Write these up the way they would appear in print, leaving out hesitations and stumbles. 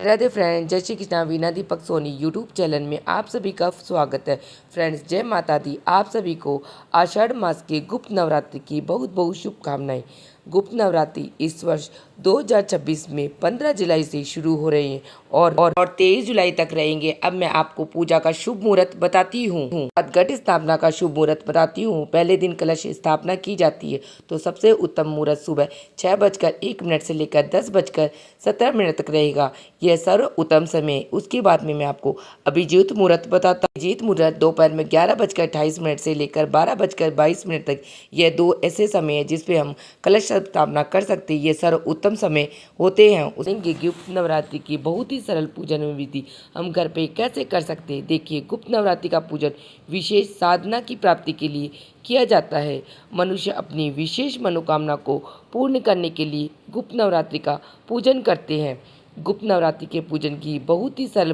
Radhe friends, जय Shri Krishna. Veena Deepak Soni YouTube channel में आप सभी का स्वागत है। फ्रेंड्स, जय माता दी। आप सभी को आषाढ़ मास के गुप्त नवरात्रि की बहुत बहुत शुभकामनाएं। गुप्त नवरात्रि इस वर्ष 2026 में 15 जुलाई से शुरू हो रहे हैं और 23 जुलाई तक रहेंगे। अब मैं आपको पूजा का शुभ मुहूर्त बताती हूँ। घट स्थापना का शुभ मुहूर्त बताती हूँ। पहले दिन कलश स्थापना की जाती है, तो सबसे उत्तम मुहूर्त सुबह 6:01 से लेकर 10:17 तक रहेगा। यह सर्व उत्तम समय। उसके बाद में मैं आपको अभिजीत मुहूर्त बताता हूँ। अभिजीत मुहूर्त दोपहर में 11:28 से लेकर 12:22 तक। यह दो ऐसे समय है जिसपे हम कलश स्थापना कर सकते हैं। ये सर्व उत्तम समय होते हैं। उसे गुप्त नवरात्रि की बहुत ही सरल पूजन विधि हम घर पे कैसे कर सकते हैं। देखिए, गुप्त नवरात्रि का पूजन विशेष साधना की प्राप्ति के लिए किया जाता है। मनुष्य अपनी विशेष मनोकामना को पूर्ण करने के लिए गुप्त नवरात्रि का पूजन करते हैं। गुप्त नवरात्रि के पूजन की बहुत ही सरल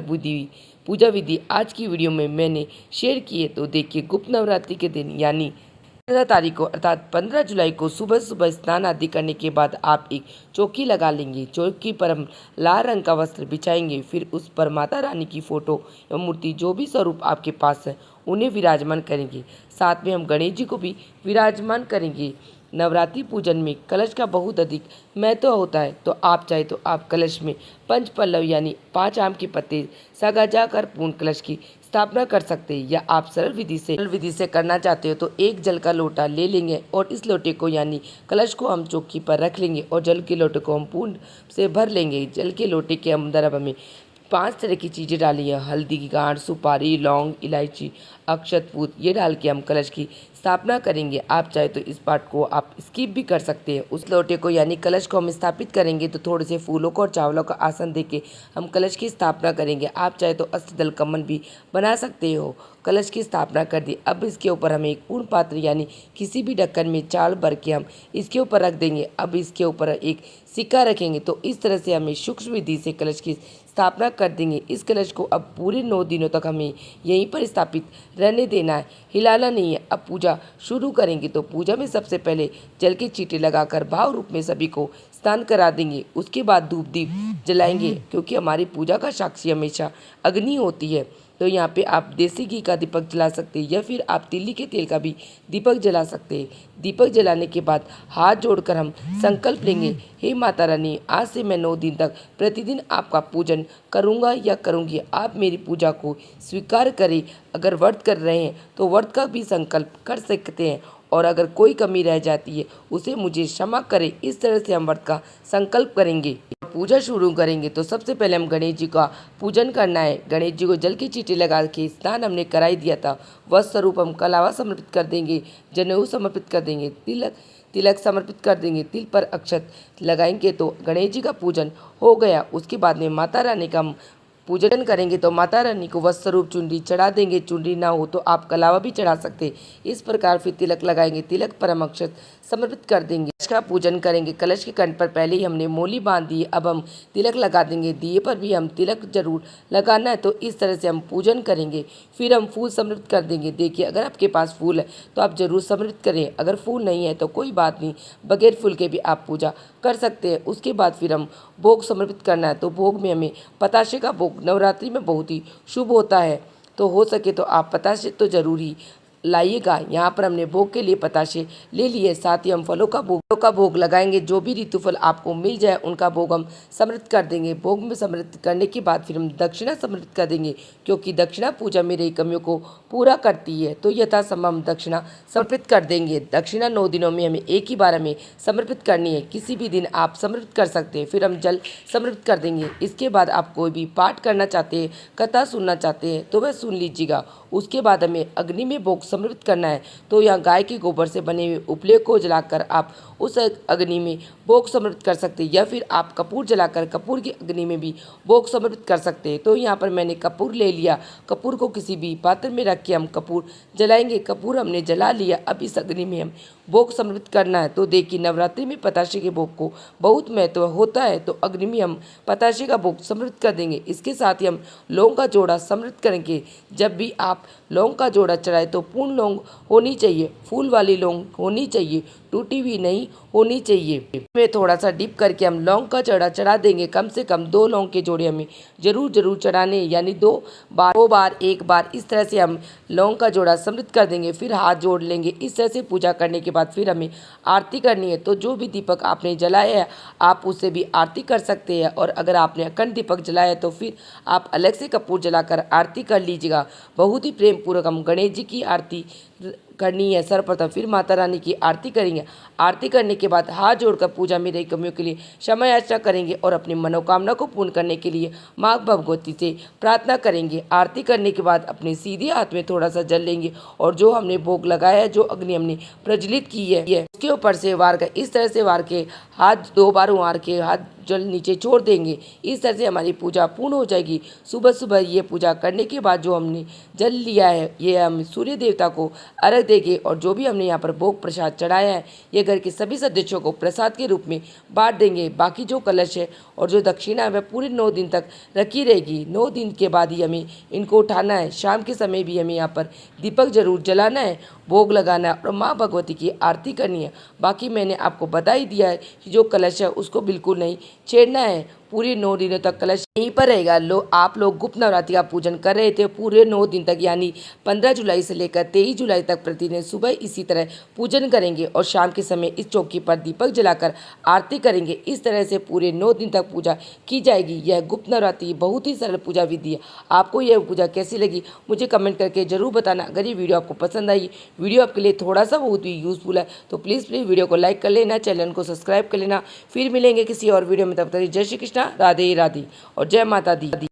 पूजा विधि आज की वीडियो में मैंने शेयर की है। तो देखिए, गुप्त नवरात्रि के दिन यानी 15 तारीख को अर्थात 15 जुलाई को सुबह सुबह स्नान आदि करने के बाद आप एक चौकी लगा लेंगे। चौकी पर हम लाल रंग का वस्त्र बिछाएंगे। फिर उस पर माता रानी की फोटो या मूर्ति जो भी स्वरूप आपके पास है उन्हें विराजमान करेंगे। साथ में हम गणेश जी को भी विराजमान करेंगे। नवरात्रि पूजन में कलश का बहुत अधिक महत्व होता है, तो आप चाहे तो आप कलश में 5 पल्लव यानी 5 आम के पत्ते सजा कर पूर्ण कलश की स्थापना कर सकते हैं। या आप सरल विधि से करना चाहते हो तो एक जल का लोटा ले लेंगे और इस लोटे को यानी कलश को हम चौकी पर रख लेंगे और जल के लोटे को हम पूर्ण से भर लेंगे। जल के लोटे के अंदर अब हमें 5 तरह की चीज़ें डाली है। हल्दी की गांठ, सुपारी, लौंग, इलायची, अक्षत पूत, ये डाल के हम कलश की स्थापना करेंगे। आप चाहे तो इस पार्ट को आप स्किप भी कर सकते हैं। उस लोटे को यानी कलश को हम स्थापित करेंगे तो थोड़े से फूलों को और चावलों का आसन देके हम कलश की स्थापना करेंगे। आप चाहे तो अष्टदल कमल भी बना सकते हो। कलश की स्थापना कर दी। अब इसके ऊपर हमें एक पूर्ण पात्र यानी किसी भी ढक्कन में चावल भर के हम इसके ऊपर रख देंगे। अब इसके ऊपर एक सिक्का रखेंगे। तो इस तरह से हमें सूक्ष्म विधि से कलश की स्थापना कर देंगे। इस कलश को अब पूरे 9 दिनों तक हमें यहीं पर स्थापित रहने देना है, हिलाना नहीं है। अब पूजा शुरू करेंगे। तो पूजा में सबसे पहले जल के छींटे लगाकर भाव रूप में सभी को स्नान करा देंगे। उसके बाद धूप दीप जलाएंगे, क्योंकि हमारी पूजा का साक्षी हमेशा अग्नि होती है। तो यहाँ पे आप देसी घी का दीपक जला सकते हैं या फिर आप तिल्ली के तेल का भी दीपक जला सकते हैं। दीपक जलाने के बाद हाथ जोड़कर हम संकल्प लेंगे, हे माता रानी, आज से मैं 9 दिन तक प्रतिदिन आपका पूजन करूँगा या करूँगी। आप मेरी पूजा को स्वीकार करें। अगर व्रत कर रहे हैं तो व्रत का भी संकल्प कर सकते हैं और अगर कोई कमी रह जाती है उसे मुझे क्षमा करें। इस तरह से हम व्रत का संकल्प करेंगे। पूजा शुरू करेंगे तो सबसे पहले हम गणेश जी का पूजन करना है। गणेश जी को जल की चींटी लगा के स्नान हमने कराई दिया था, वह स्वरूप हम कलावा समर्पित कर देंगे, जनेऊ समर्पित कर देंगे, तिलक समर्पित कर देंगे, तिल पर अक्षत लगाएंगे। तो गणेश जी का पूजन हो गया। उसके बाद में माता रानी का हम पूजन करेंगे। तो माता रानी को वस्त्र स्वरूप चुनरी चढ़ा देंगे। चुनरी ना हो तो आप कलावा भी चढ़ा सकते। इस प्रकार फिर तिलक लगाएंगे। तिलक पर हम अक्षत समर्पित कर देंगे। कलश का पूजन करेंगे। कलश के कंठ पर पहले ही हमने मोली बांध दी, अब हम तिलक लगा देंगे। दिए पर भी हम तिलक जरूर लगाना है। तो इस तरह से हम पूजन करेंगे। फिर हम फूल समर्पित कर देंगे। देखिए, अगर आपके पास फूल है तो आप जरूर समर्पित करें। अगर फूल नहीं है तो कोई बात नहीं, बगैर फूल के भी आप पूजा कर सकते हैं। उसके बाद फिर हम भोग समर्पित करना है। तो भोग में हमें पताशे का भोग नवरात्रि में बहुत ही शुभ होता है, तो हो सके तो आप पताशे तो जरूर ही लाइएगा। यहाँ पर हमने भोग के लिए पताशे ले लिए। साथ ही हम फलों का भोग लगाएंगे। जो भी ऋतुफल आपको मिल जाए उनका भोग हम समर्पित कर देंगे। भोग में समर्पित करने के बाद फिर हम दक्षिणा समर्पित कर देंगे, क्योंकि दक्षिणा पूजा में रही कमियों को पूरा करती है। तो यथासंभव हम दक्षिणा समर्पित कर देंगे। दक्षिणा 9 दिनों में हमें एक ही बार हमें समर्पित करनी है। किसी भी दिन आप समर्पित कर सकते हैं। फिर हम जल समर्पित कर देंगे। इसके बाद आप कोई भी पाठ करना चाहते हैं, कथा सुनना चाहते हैं तो वह सुन लीजिएगा। उसके बाद हमें अग्नि में भोग समर्पित करना है। तो यहाँ गाय के गोबर से बने हुए उपले को जलाकर आप उस अग्नि में भोग समर्पित कर सकते हैं, या फिर आप कपूर जलाकर कपूर की अग्नि में भी भोग समर्पित कर सकते हैं। तो यहाँ पर मैंने कपूर ले लिया। कपूर को किसी भी पात्र में रख के हम कपूर जलाएंगे। कपूर हमने जला लिया। अब इस अग्नि में हम भोग समर्पित करना है। तो देखिए, नवरात्रि में पताशे के भोग को बहुत महत्व होता है। तो अग्नि में हम पताशे का भोग समर्पित कर देंगे। इसके साथ ही हम लौंग का जोड़ा समर्पित करेंगे। जब भी आप लौंग का जोड़ा चढ़ाए तो पूर्ण लौंग होनी चाहिए, फूल वाली लौंग होनी चाहिए। टूटी हुई नहीं होनी चाहिए। में थोड़ा सा डिप करके हम लौंग का चढ़ा चढ़ा देंगे। कम से कम 2 लौंग के जोड़े हमें जरूर चढ़ाने, यानी 2 बार 1 बार इस तरह से हम लौंग का जोड़ा समृद्ध कर देंगे। फिर हाथ जोड़ लेंगे। इस तरह से पूजा करने के बाद फिर हमें आरती करनी है। तो जो भी दीपक आपने जलाया है आप उससे भी आरती कर सकते हैं, और अगर आपने अखंड दीपक जलाया है तो फिर आप अलग से कपूर जलाकर आरती कर लीजिएगा। बहुत ही प्रेम पूर्वक हम गणेश जी की आरती करनी है सर्वप्रथम, फिर माता रानी की आरती करेंगे। आरती करने के बाद हाथ जोड़कर पूजा में रही कमियों के लिए क्षमा याचना करेंगे और अपनी मनोकामना को पूर्ण करने के लिए माँ भगवती से प्रार्थना करेंगे। आरती करने के बाद अपने सीधे हाथ में थोड़ा सा जल लेंगे और जो हमने भोग लगाया है, जो अग्नि हमने प्रज्वलित की है, उसके ऊपर से वार कर इस तरह से वार के हाथ 2 बार वार के हाथ जल नीचे छोड़ देंगे। इस तरह से हमारी पूजा पूर्ण हो जाएगी। सुबह सुबह ये पूजा करने के बाद जो हमने जल लिया है ये हम सूर्य देवता को अर्घ देंगे, और जो भी हमने यहाँ पर भोग प्रसाद चढ़ाया है ये घर के सभी सदस्यों को प्रसाद के रूप में बांट देंगे। बाकी जो कलश है और जो दक्षिणा है वह पूरे 9 दिन तक रखी रहेगी। 9 दिन के बाद ही हमें इनको उठाना है। शाम के समय भी हमें यहाँ पर दीपक जरूर जलाना है, भोग लगाना है और माँ भगवती की आरती करनी है। बाकी मैंने आपको बता ही दिया है कि जो कलश है उसको बिल्कुल नहीं छेड़ना है। पूरे 9 दिनों तक कलश यहीं पर रहेगा। आप लोग गुप्त नवरात्रि का पूजन कर रहे थे पूरे 9 दिन तक, यानी 15 जुलाई से लेकर 23 जुलाई तक प्रतिदिन सुबह इसी तरह पूजन करेंगे और शाम के समय इस चौकी पर दीपक जलाकर आरती करेंगे। इस तरह से पूरे 9 दिन तक पूजा की जाएगी। यह गुप्त नवरात्रि बहुत ही सरल पूजा विधि है। आपको यह पूजा कैसी लगी मुझे कमेंट करके जरूर बताना। अगर ये वीडियो आपको पसंद आई, वीडियो आपके लिए थोड़ा सा बहुत ही यूजफुल है, तो प्लीज़ वीडियो को लाइक कर लेना, चैनल को सब्सक्राइब कर लेना। फिर मिलेंगे किसी और वीडियो में, तब तक जय श्री कृष्ण, राधे राधे और जय माता दी।